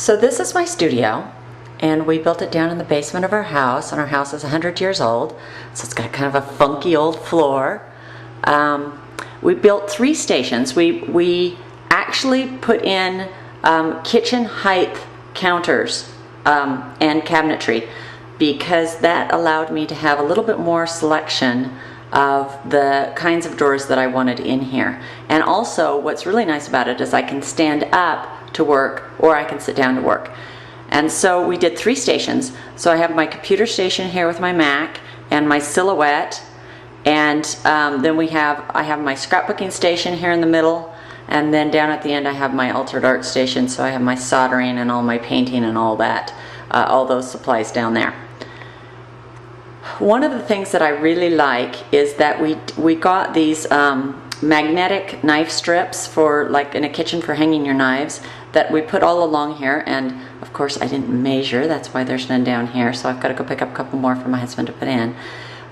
So this is my studio, and we built it down in the basement of our house, and our house is 100 years old, so it's got kind of a funky old floor. We built 3 stations. We actually put in kitchen height counters and cabinetry, because that allowed me to have a little bit more selection of the kinds of drawers that I wanted in here. And also what's really nice about it is I can stand up to work or I can sit down to work. And so we did 3 stations. So I have my computer station here with my Mac and my Silhouette, and then I have my scrapbooking station here in the middle, and then down at the end I have my altered art station, so I have my soldering and all my painting and all that, all those supplies down there. One of the things that I really like is that we got these magnetic knife strips for, like in a kitchen, for hanging your knives, that we put all along here. And of course I didn't measure, that's why there's none down here, so I've got to go pick up a couple more for my husband to put in.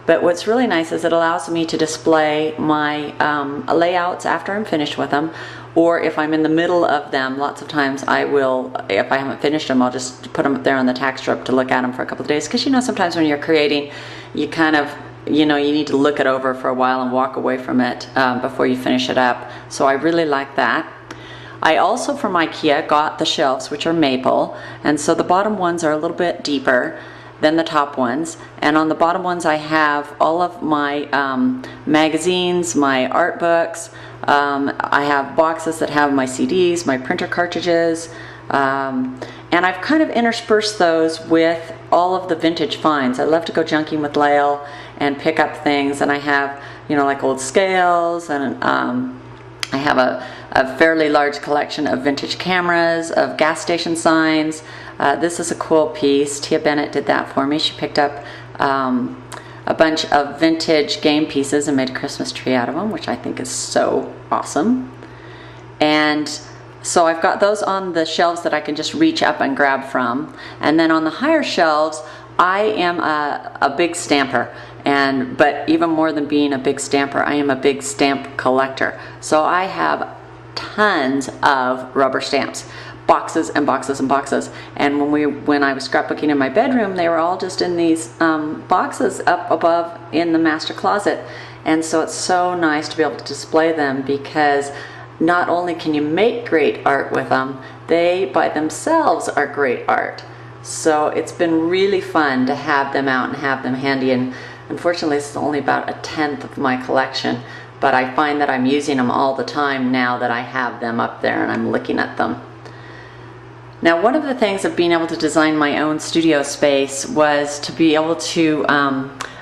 But what's really nice is it allows me to display my layouts after I'm finished with them, or if I'm in the middle of them. Lots of times I will, if I haven't finished them, I'll just put them up there on the tack strip to look at them for a couple of days, because you know sometimes when you're creating, you kind of, you know, you need to look it over for a while and walk away from it before you finish it up. So I really like that. I also, from IKEA, got the shelves, which are maple, and so the bottom ones are a little bit deeper than the top ones, and on the bottom ones I have all of my magazines, my art books. I have boxes that have my CDs, my printer cartridges, and I've kind of interspersed those with all of the vintage finds. I love to go junking with Lael and pick up things, and I have, you know, like old scales, and I have a fairly large collection of vintage cameras, of gas station signs. This is a cool piece. Tia Bennett did that for me. She picked up a bunch of vintage game pieces and made a Christmas tree out of them, which I think is so awesome. And so I've got those on the shelves that I can just reach up and grab from. And then on the higher shelves, I am a big stamper. But even more than being a big stamper, I am a big stamp collector. So I have tons of rubber stamps, boxes and boxes and boxes. And when I was scrapbooking in my bedroom, they were all just in these boxes up above in the master closet. And so it's so nice to be able to display them, because not only can you make great art with them, they by themselves are great art. So it's been really fun to have them out and have them handy. And unfortunately, this is only about 1/10 of my collection, but I find that I'm using them all the time now that I have them up there and I'm looking at them. Now, one of the things of being able to design my own studio space was to be able to,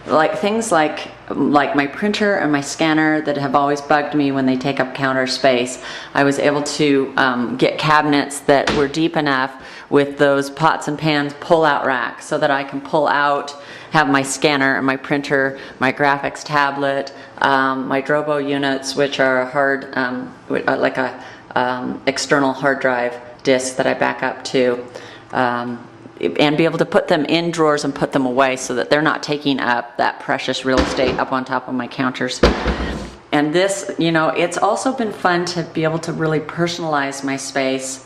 like things like my printer and my scanner that have always bugged me when they take up counter space. I was able to get cabinets that were deep enough with those pots and pans pull-out racks, so that I can pull out, have my scanner and my printer, my graphics tablet, my Drobo units, which are a hard, like a external hard drive disk that I back up to, and be able to put them in drawers and put them away so that they're not taking up that precious real estate up on top of my counters. And this, you know, it's also been fun to be able to really personalize my space,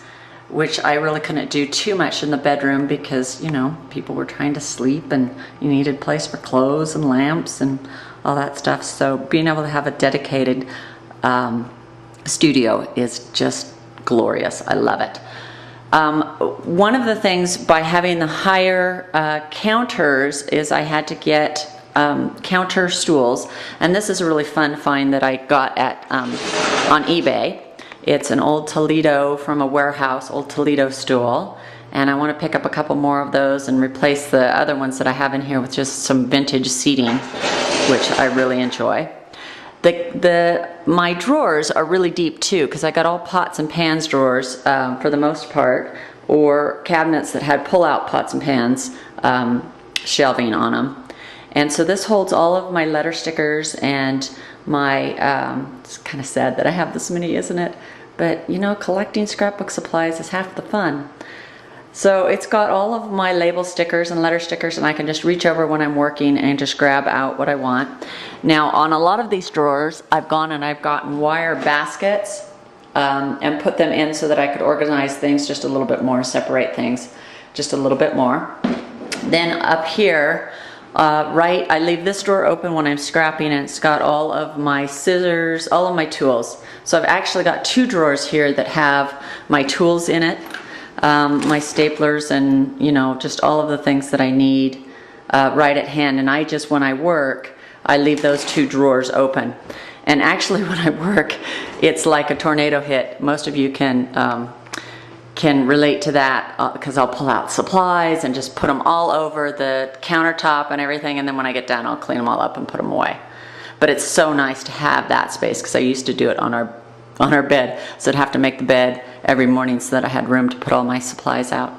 which I really couldn't do too much in the bedroom, because, you know, people were trying to sleep and you needed a place for clothes and lamps and all that stuff. So being able to have a dedicated studio is just glorious. I love it. One of the things by having the higher counters is I had to get counter stools, and this is a really fun find that I got at on eBay. It's an old Toledo from a warehouse, old Toledo stool, and I want to pick up a couple more of those and replace the other ones that I have in here with just some vintage seating, which I really enjoy. My drawers are really deep too, because I got all pots and pans drawers for the most part, or cabinets that had pull-out pots and pans shelving on them. And so this holds all of my letter stickers and my, it's kind of sad that I have this many, isn't it? But you know, collecting scrapbook supplies is half the fun. So it's got all of my label stickers and letter stickers, and I can just reach over when I'm working and just grab out what I want. Now, on a lot of these drawers, I've gone and I've gotten wire baskets and put them in so that I could organize things just a little bit more, separate things just a little bit more. Then up here, I leave this drawer open when I'm scrapping, and it's got all of my scissors, all of my tools. So I've actually got 2 drawers here that have my tools in it, my staplers, and you know, just all of the things that I need right at hand. And I just, when I work, I leave those 2 drawers open. And actually when I work, it's like a tornado hit. Most of you can relate to that, because I'll pull out supplies and just put them all over the countertop and everything, and then when I get done I'll clean them all up and put them away. But it's so nice to have that space, because I used to do it on our bed, so I'd have to make the bed every morning so that I had room to put all my supplies out.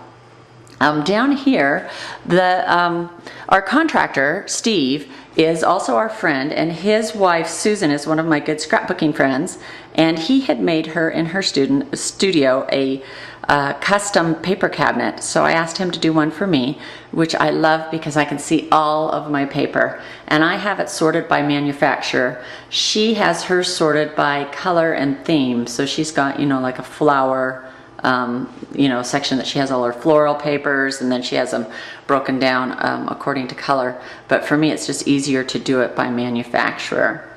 Down here, our contractor, Steve, is also our friend, and his wife, Susan, is one of my good scrapbooking friends, and he had made her in her studio a custom paper cabinet. So I asked him to do one for me, which I love because I can see all of my paper. And I have it sorted by manufacturer. She has hers sorted by color and theme. So she's got, you know, like a flower you know, section that she has all her floral papers, and then she has them broken down according to color. But for me, it's just easier to do it by manufacturer.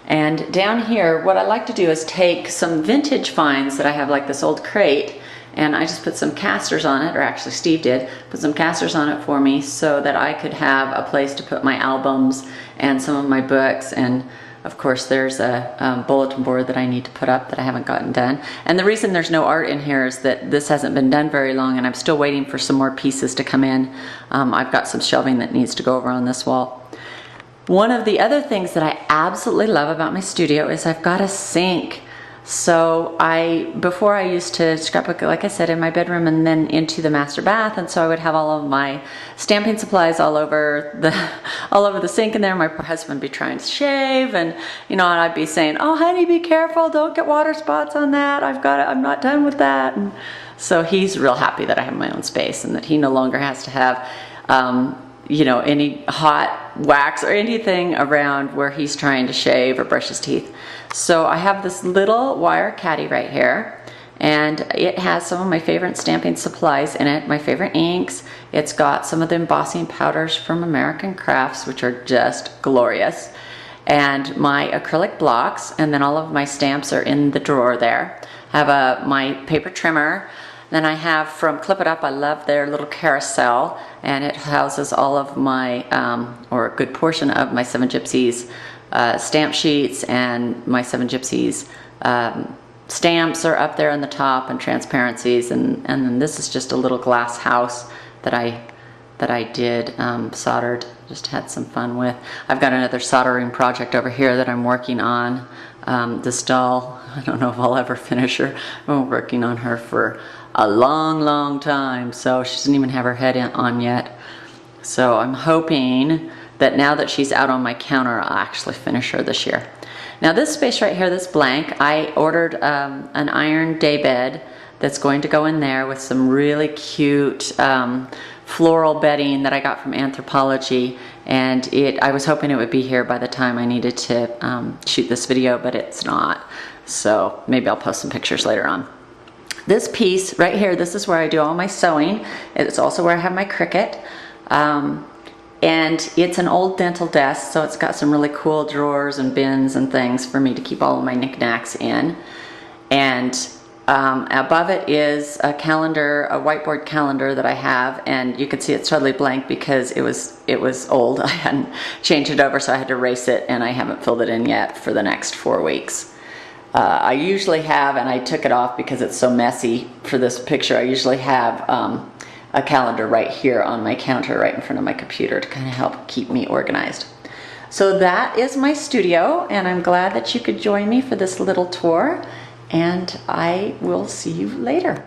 And down here, what I like to do is take some vintage finds that I have, like this old crate, and I just put some casters on it, or actually Steve did, put some casters on it for me so that I could have a place to put my albums and some of my books. And of course, there's a bulletin board that I need to put up that I haven't gotten done. And the reason there's no art in here is that this hasn't been done very long, and I'm still waiting for some more pieces to come in. I've got some shelving that needs to go over on this wall. One of the other things that I absolutely love about my studio is I've got a sink. So before I used to scrapbook, like I said, in my bedroom and then into the master bath, and so I would have all of my stamping supplies all over the sink in there. My poor husband would be trying to shave, and you know, and I'd be saying, "Oh, honey, be careful! Don't get water spots on that. I'm not done with that." And so he's real happy that I have my own space and that he no longer has to have you know, any hot wax or anything around where he's trying to shave or brush his teeth. So I have this little wire caddy right here, and it has some of my favorite stamping supplies in it, my favorite inks. It's got some of the embossing powders from American Crafts, which are just glorious, and my acrylic blocks, and then all of my stamps are in the drawer there. I have my paper trimmer. Then I have from Clip It Up, I love their little carousel, and it houses all of my, or a good portion of my Seven Gypsies stamp sheets, and my Seven Gypsies stamps are up there on the top, and transparencies, and then this is just a little glass house that I did soldered, just had some fun with. I've got another soldering project over here that I'm working on. This doll, I don't know if I'll ever finish her. I've been working on her for a long time, so she doesn't even have her head on yet. So I'm hoping that now that she's out on my counter, I'll actually finish her this year. Now this space right here, this blank, I ordered an iron daybed that's going to go in there with some really cute floral bedding that I got from Anthropologie, and I was hoping it would be here by the time I needed to shoot this video, but it's not. So maybe I'll post some pictures later on. This piece right here, this is where I do all my sewing. It's also where I have my Cricut. And it's an old dental desk, so it's got some really cool drawers and bins and things for me to keep all of my knickknacks in. And above it is a calendar, a whiteboard calendar that I have, and you can see it's totally blank because it was old. I hadn't changed it over, so I had to erase it, and I haven't filled it in yet for the next 4 weeks. I usually have, and I took it off because it's so messy for this picture, I usually have a calendar right here on my counter right in front of my computer to kind of help keep me organized. So that is my studio, and I'm glad that you could join me for this little tour, and I will see you later.